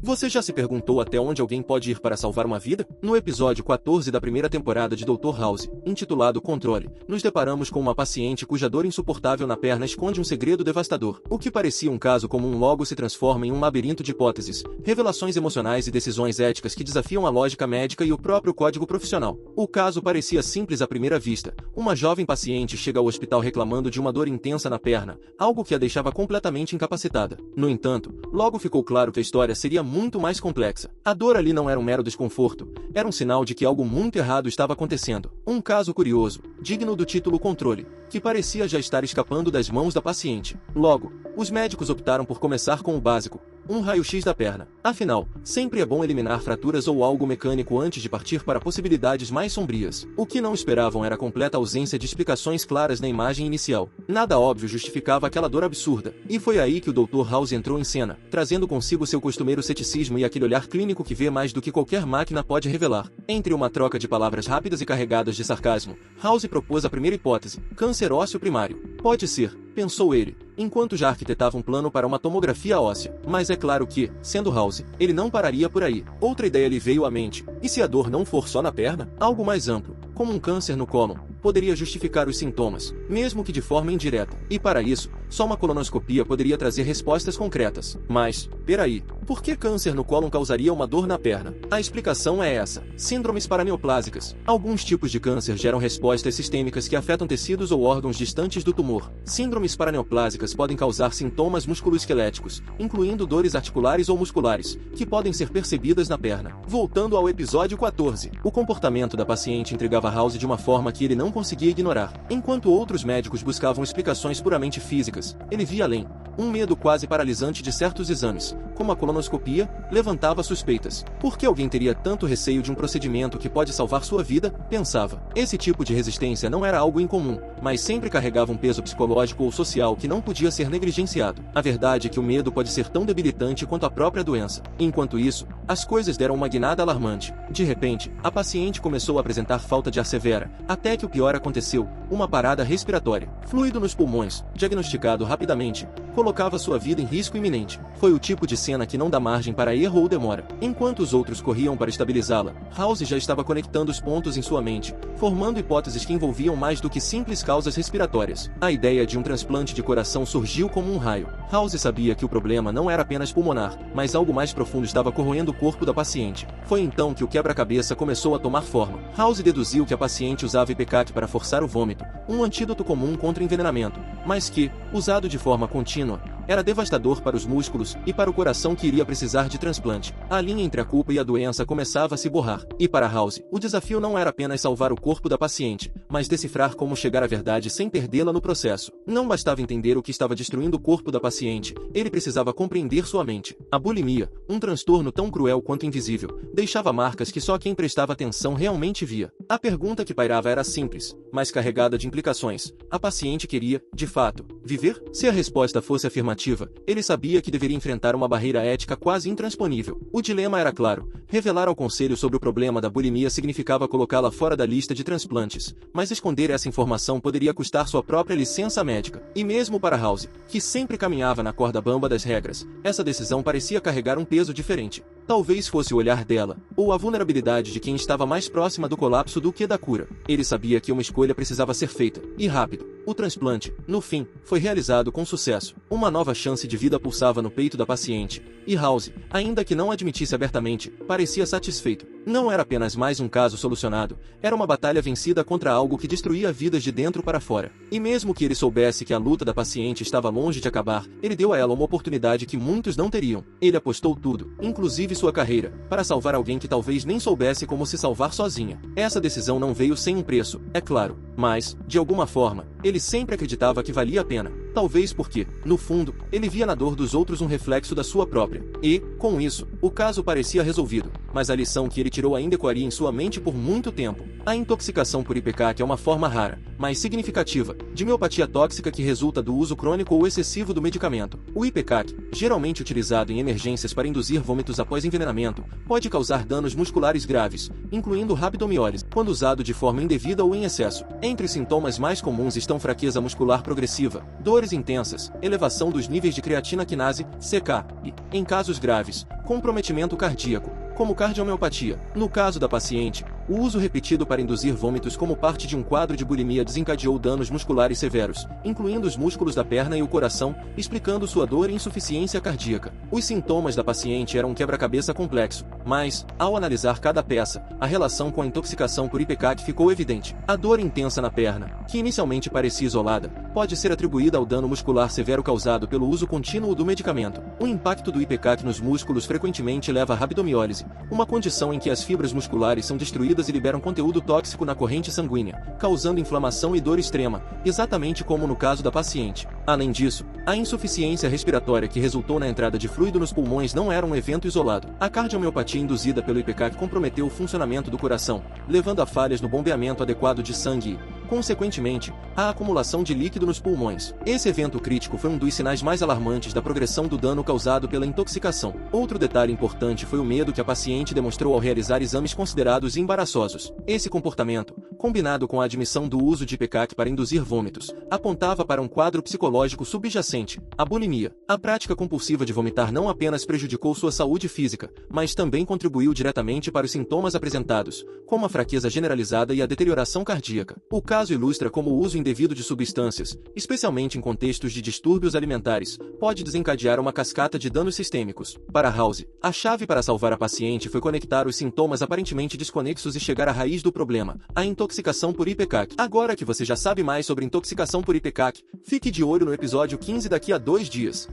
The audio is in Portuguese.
Você já se perguntou até onde alguém pode ir para salvar uma vida? No episódio 14 da primeira temporada de Dr. House, intitulado Controle, nos deparamos com uma paciente cuja dor insuportável na perna esconde um segredo devastador. O que parecia um caso comum logo se transforma em um labirinto de hipóteses, revelações emocionais e decisões éticas que desafiam a lógica médica e o próprio código profissional. O caso parecia simples à primeira vista. Uma jovem paciente chega ao hospital reclamando de uma dor intensa na perna, algo que a deixava completamente incapacitada. No entanto, logo ficou claro que a história seria muito mais complexa. A dor ali não era um mero desconforto, era um sinal de que algo muito errado estava acontecendo. Um caso curioso, digno do título Controle, que parecia já estar escapando das mãos da paciente. Logo, os médicos optaram por começar com o básico, um raio-x da perna. Afinal, sempre é bom eliminar fraturas ou algo mecânico antes de partir para possibilidades mais sombrias. O que não esperavam era a completa ausência de explicações claras na imagem inicial. Nada óbvio justificava aquela dor absurda. E foi aí que o Dr. House entrou em cena, trazendo consigo seu costumeiro ceticismo e aquele olhar clínico que vê mais do que qualquer máquina pode revelar. Entre uma troca de palavras rápidas e carregadas de sarcasmo, House propôs a primeira hipótese: câncer ósseo primário. Pode ser, pensou ele, enquanto já arquitetava um plano para uma tomografia óssea. Mas é claro que, sendo House, ele não pararia por aí. Outra ideia lhe veio à mente. E se a dor não for só na perna? Algo mais amplo, como um câncer no cólon, poderia justificar os sintomas, mesmo que de forma indireta. E para isso, só uma colonoscopia poderia trazer respostas concretas. Mas, peraí, por que câncer no cólon causaria uma dor na perna? A explicação é essa: síndromes paraneoplásicas. Alguns tipos de câncer geram respostas sistêmicas que afetam tecidos ou órgãos distantes do tumor. Síndromes paraneoplásicas podem causar sintomas musculoesqueléticos, incluindo dores articulares ou musculares, que podem ser percebidas na perna. Voltando ao episódio 14, o comportamento da paciente intrigava House de uma forma que ele não conseguia ignorar. Enquanto outros médicos buscavam explicações puramente físicas, ele via além. Um medo quase paralisante de certos exames, como a colonoscopia, levantava suspeitas. Por que alguém teria tanto receio de um procedimento que pode salvar sua vida? Pensava. Esse tipo de resistência não era algo incomum, mas sempre carregava um peso psicológico ou social que não podia ser negligenciado. A verdade é que o medo pode ser tão debilitante quanto a própria doença. Enquanto isso, as coisas deram uma guinada alarmante. De repente, a paciente começou a apresentar falta de ar severa, até que o pior aconteceu: uma parada respiratória. Fluido nos pulmões, diagnosticado rapidamente, colocava sua vida em risco iminente. Foi o tipo de cena que não dá margem para erro ou demora. Enquanto os outros corriam para estabilizá-la, House já estava conectando os pontos em sua mente, formando hipóteses que envolviam mais do que simples causas respiratórias. A ideia de um transplante de coração surgiu como um raio. House sabia que o problema não era apenas pulmonar, mas algo mais profundo estava corroendo o corpo da paciente. Foi então que o quebra-cabeça começou a tomar forma. House deduziu que a paciente usava ipecac para forçar o vômito, um antídoto comum contra envenenamento, mas que, usado de forma contínua, era devastador para os músculos e para o coração que iria precisar de transplante. A linha entre a culpa e a doença começava a se borrar. E para House, o desafio não era apenas salvar o corpo da paciente, mas decifrar como chegar à verdade sem perdê-la no processo. Não bastava entender o que estava destruindo o corpo da paciente, ele precisava compreender sua mente. A bulimia, um transtorno tão cruel quanto invisível, deixava marcas que só quem prestava atenção realmente via. A pergunta que pairava era simples, mas carregada de implicações. A paciente queria, de fato, viver? Se a resposta fosse afirmativa, ele sabia que deveria enfrentar uma barreira ética quase intransponível. O dilema era claro: revelar ao conselho sobre o problema da bulimia significava colocá-la fora da lista de transplantes, mas esconder essa informação poderia custar sua própria licença médica. E mesmo para House, que sempre caminhava na corda bamba das regras, essa decisão parecia carregar um peso diferente. Talvez fosse o olhar dela, ou a vulnerabilidade de quem estava mais próxima do colapso do que da cura. Ele sabia que uma escolha precisava ser feita, e rápido. O transplante, no fim, foi realizado com sucesso. Uma nova chance de vida pulsava no peito da paciente, e House, ainda que não admitisse abertamente, parecia satisfeito. Não era apenas mais um caso solucionado, era uma batalha vencida contra algo que destruía vidas de dentro para fora. E mesmo que ele soubesse que a luta da paciente estava longe de acabar, ele deu a ela uma oportunidade que muitos não teriam. Ele apostou tudo, inclusive sua carreira, para salvar alguém que talvez nem soubesse como se salvar sozinha. Essa decisão não veio sem um preço, é claro, mas, de alguma forma, ele sempre acreditava que valia a pena. Talvez porque, no fundo, ele via na dor dos outros um reflexo da sua própria. E, com isso, o caso parecia resolvido. Mas a lição que ele tirou ainda ecoaria em sua mente por muito tempo. A intoxicação por ipecac é uma forma rara, mas significativa, de miopatia tóxica que resulta do uso crônico ou excessivo do medicamento. O ipecac, geralmente utilizado em emergências para induzir vômitos após envenenamento, pode causar danos musculares graves, incluindo rabdomiólise, quando usado de forma indevida ou em excesso. Entre os sintomas mais comuns estão fraqueza muscular progressiva, dores intensas, elevação dos níveis de creatina quinase, CK, e, em casos graves, Comprometimento cardíaco, como cardiomiopatia. No caso da paciente, o uso repetido para induzir vômitos como parte de um quadro de bulimia desencadeou danos musculares severos, incluindo os músculos da perna e o coração, explicando sua dor e insuficiência cardíaca. Os sintomas da paciente eram um quebra-cabeça complexo, mas, ao analisar cada peça, a relação com a intoxicação por ipecac ficou evidente. A dor intensa na perna, que inicialmente parecia isolada, pode ser atribuída ao dano muscular severo causado pelo uso contínuo do medicamento. O impacto do ipecac nos músculos frequentemente leva à rabdomiólise, uma condição em que as fibras musculares são destruídas e liberam conteúdo tóxico na corrente sanguínea, causando inflamação e dor extrema, exatamente como no caso da paciente. Além disso, a insuficiência respiratória que resultou na entrada de fluido nos pulmões não era um evento isolado. A cardiomiopatia induzida pelo ipecac comprometeu o funcionamento do coração, levando a falhas no bombeamento adequado de sangue e, consequentemente, a acumulação de líquido nos pulmões. Esse evento crítico foi um dos sinais mais alarmantes da progressão do dano causado pela intoxicação. Outro detalhe importante foi o medo que a paciente demonstrou ao realizar exames considerados embaraçosos. Esse comportamento, combinado com a admissão do uso de ipecac para induzir vômitos, apontava para um quadro psicológico subjacente, a bulimia. A prática compulsiva de vomitar não apenas prejudicou sua saúde física, mas também contribuiu diretamente para os sintomas apresentados, como a fraqueza generalizada e a deterioração cardíaca. O caso ilustra como o uso indevido de substâncias, especialmente em contextos de distúrbios alimentares, pode desencadear uma cascata de danos sistêmicos. Para House, a chave para salvar a paciente foi conectar os sintomas aparentemente desconexos e chegar à raiz do problema, a intoxicação por ipecac. Agora que você já sabe mais sobre intoxicação por ipecac, fique de olho no episódio 15 daqui a 2 dias.